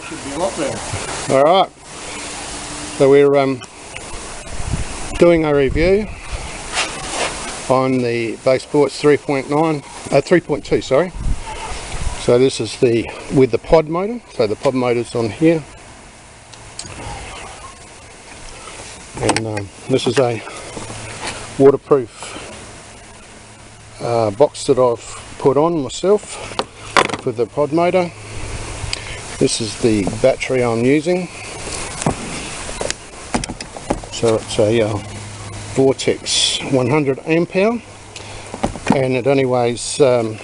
should be a lot better. Alright, so we're doing a review on the Base Sports 3.2, sorry. So this is with the pod motor, so the pod motor's on here. And this is a waterproof box that I've put on myself for the pod motor. This is the battery I'm using. So it's a Vortex 100 amp hour, and it only weighs about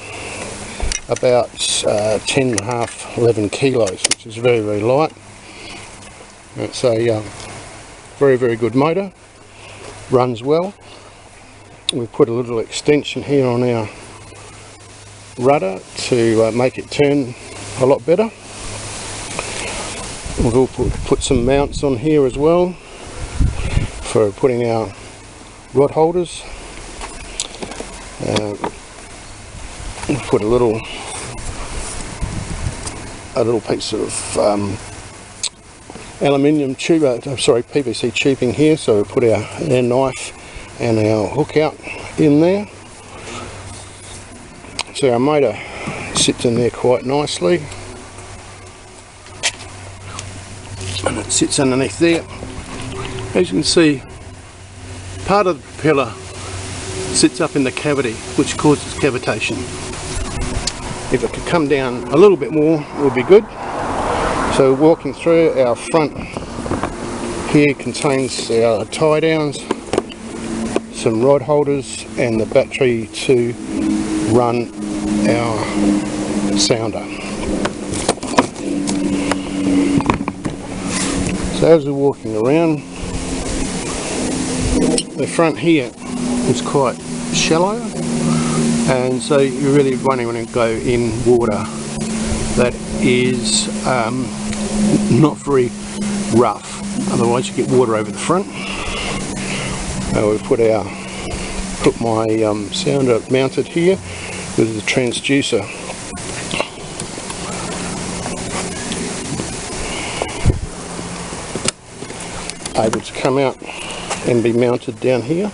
10.5, 11 kilos, which is very, very light. It's a very, very good motor, runs well. We've put a little extension here on our rudder to make it turn a lot better. We've also put some mounts on here as well for putting our rod holders. We've put a little piece of aluminium tube, PVC tubing here, so we put our knife and our hook out in there. So our motor sits in there quite nicely, and it sits underneath there. As you can see, part of the propeller sits up in the cavity, which causes cavitation. If it could come down a little bit more, it would be good. So walking through, our front here contains our tie downs, some rod holders, and the battery to run our sounder. So as we're walking around, the front here is quite shallow, and so you really only want to go in water that is not very rough, otherwise you get water over the front. We've put my sounder mounted here with the transducer. Able to come out and be mounted down here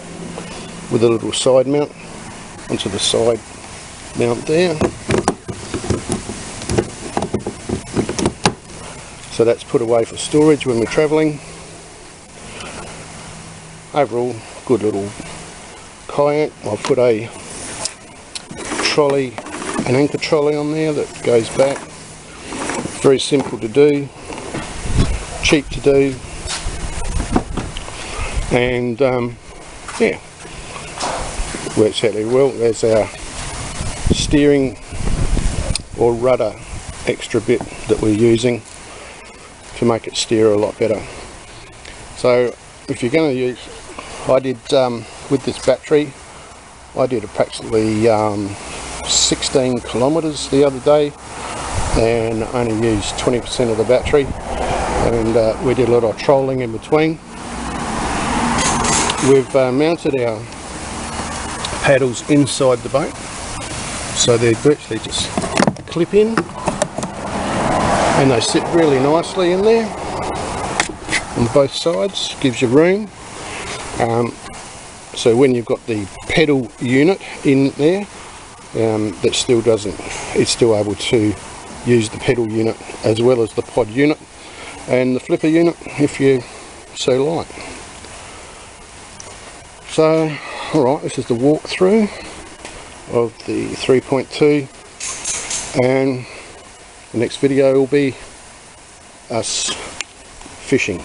with a little side mount onto the side mount there. So that's put away for storage when we're travelling. Overall, good little kayak. I've put a trolley, an anchor trolley on there that goes back. Very simple to do, cheap to do, and yeah, works out really well. There's our steering or rudder extra bit that we're using to make it steer a lot better. So if you're going to use, I did with this battery, I did approximately 16 kilometers the other day, and only used 20% of the battery, and we did a lot of trolling in between. We've mounted our paddles inside the boat, so they virtually just clip in, and they sit really nicely in there on both sides. Gives you room. So when you've got the pedal unit in there, that still doesn't, it's still able to use the pedal unit as well as the pod unit and the flipper unit if you so like. So alright, this is the walkthrough of the 3.2, and the next video will be us fishing.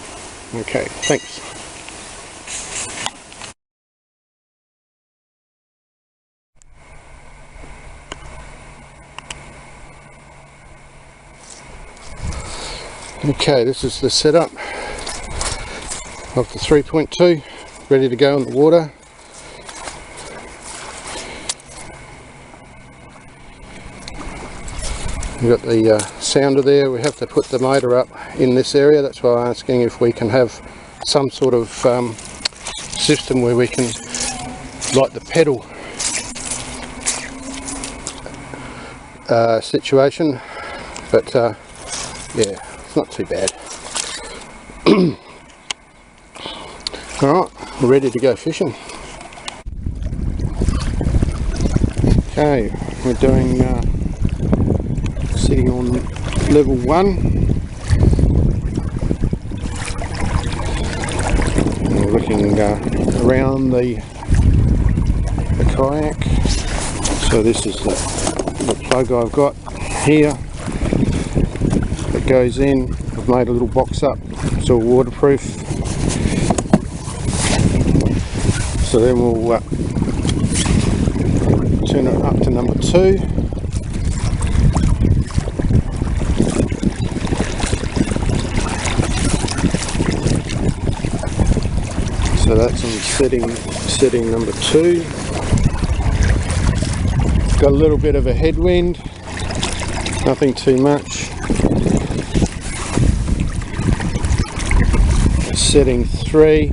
Okay, thanks. Okay, this is the setup of the 3.2, ready to go in the water. We've got the sounder there. We have to put the motor up in this area. That's why I'm asking if we can have some sort of system where we can, like the pedal situation, but yeah, not too bad. Alright, we're ready to go fishing. Okay, we're doing sitting on level 1. And we're looking around the kayak. So this is the plug I've got here that goes in. I've made a little box up, it's all waterproof. So then we'll turn it up to number 2. So that's on setting number 2. Got a little bit of a headwind, nothing too much. Setting 3.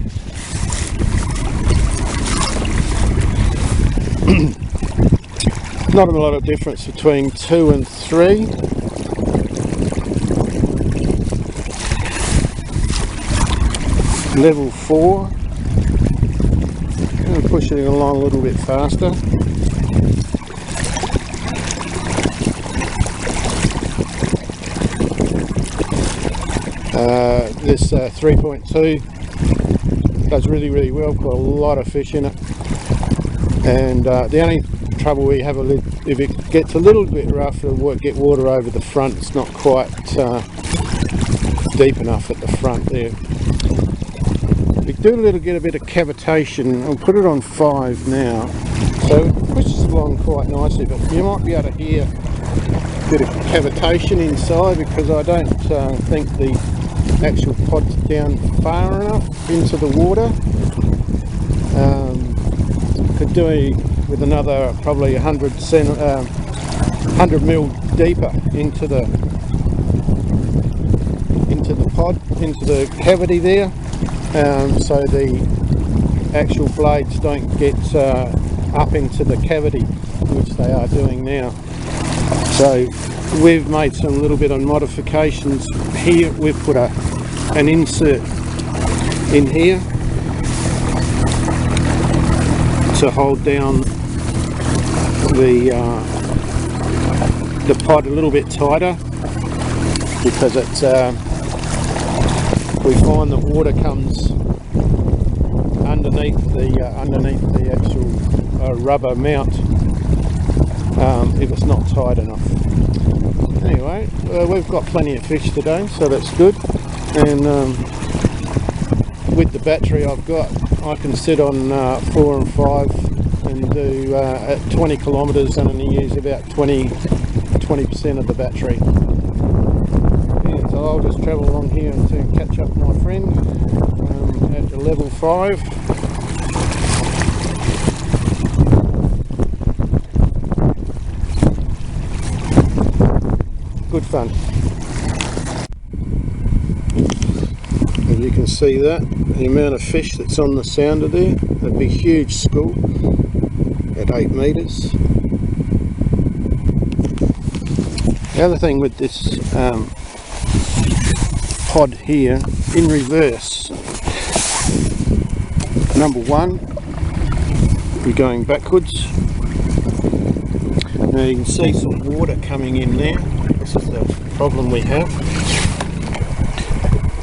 Not a lot of difference between 2 and 3. Level 4. I'm pushing it along a little bit faster. This 3.2 does really well. Got a lot of fish in it, and the only trouble we have if it gets a little bit rough, it'll get water over the front. It's not quite deep enough at the front there. We do get a bit of cavitation. I'll put it on 5 now, so it pushes along quite nicely, but you might be able to hear a bit of cavitation inside because I don't think the actual pod's down far enough into the water. Could do with another probably 100 mil deeper into the pod, into the cavity there, so the actual blades don't get up into the cavity, which they are doing now. So we've made some little bit of modifications here. We've put an insert in here to hold down the pod a little bit tighter, because it's we find the water comes underneath the actual rubber mount if it's not tight enough. Anyway, we've got plenty of fish today, so that's good. And with the battery I've got, I can sit on 4 and 5 and do at 20 kilometres and only use about 20% of the battery. Yeah, so I'll just travel along here to catch up with my friend at the level 5. Good fun. As you can see that, the amount of fish that's on the sounder there, that'd be a huge school at 8 metres. The other thing with this pod here, in reverse, number 1, we're going backwards. Now you can see some water coming in there. This is the problem we have.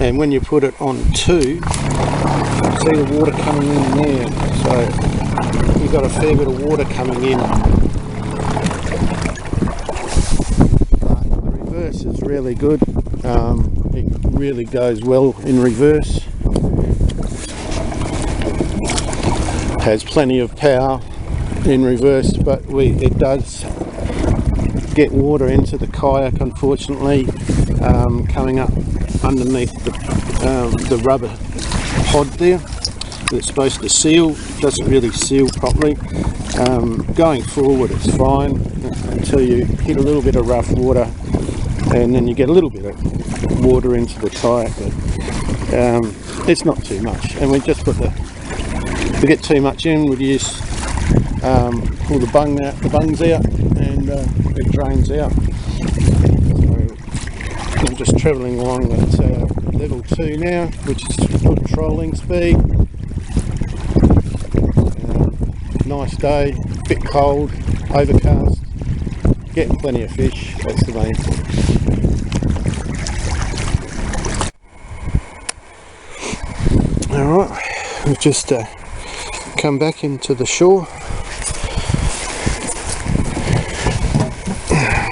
And when you put it on 2, you see the water coming in there. So you've got a fair bit of water coming in. But the reverse is really good. It really goes well in reverse. Has plenty of power in reverse, but it does get water into the kayak, unfortunately, coming up underneath the rubber pod there that's supposed to seal. Doesn't really seal properly. Going forward it's fine until you hit a little bit of rough water, and then you get a little bit of water into the kayak, but it's not too much. And we just put if we get too much in, we'd use pull the bungs out, and it drains out. So we'll just travelling along at level 2 now, which is good trolling speed. Nice day, bit cold, overcast, getting plenty of fish, that's the main thing. Alright, we've just come back into the shore.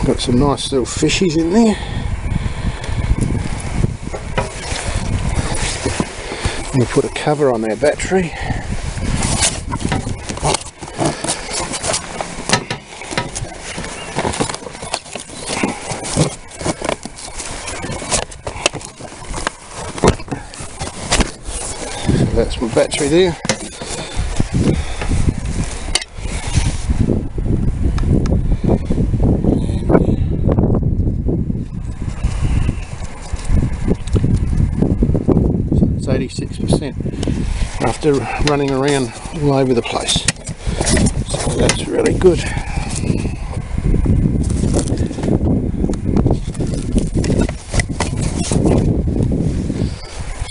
Got some nice little fishies in there. We'll put a cover on our battery. That's my battery there. So it's 86% after running around all over the place. So that's really good.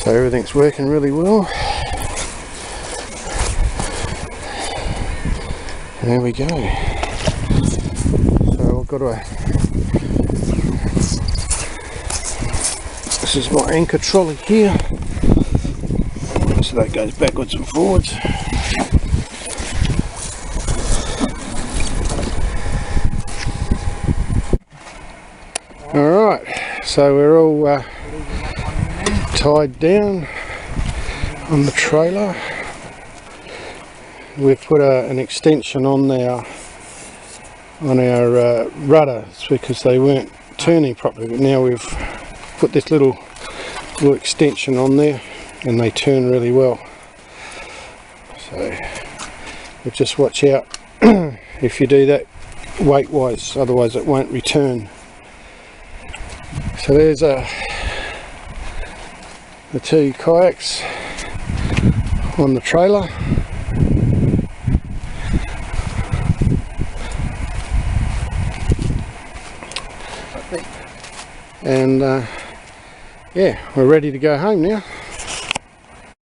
So everything's working really well. There we go. So I've got this is my anchor trolley here. So that goes backwards and forwards. Alright, so we're all tied down on the trailer. We've put an extension on our rudder because they weren't turning properly, but now we've put this little extension on there and they turn really well. So but just watch out if you do that weight wise, otherwise it won't return. So there's the 2 kayaks on the trailer. And yeah, we're ready to go home now.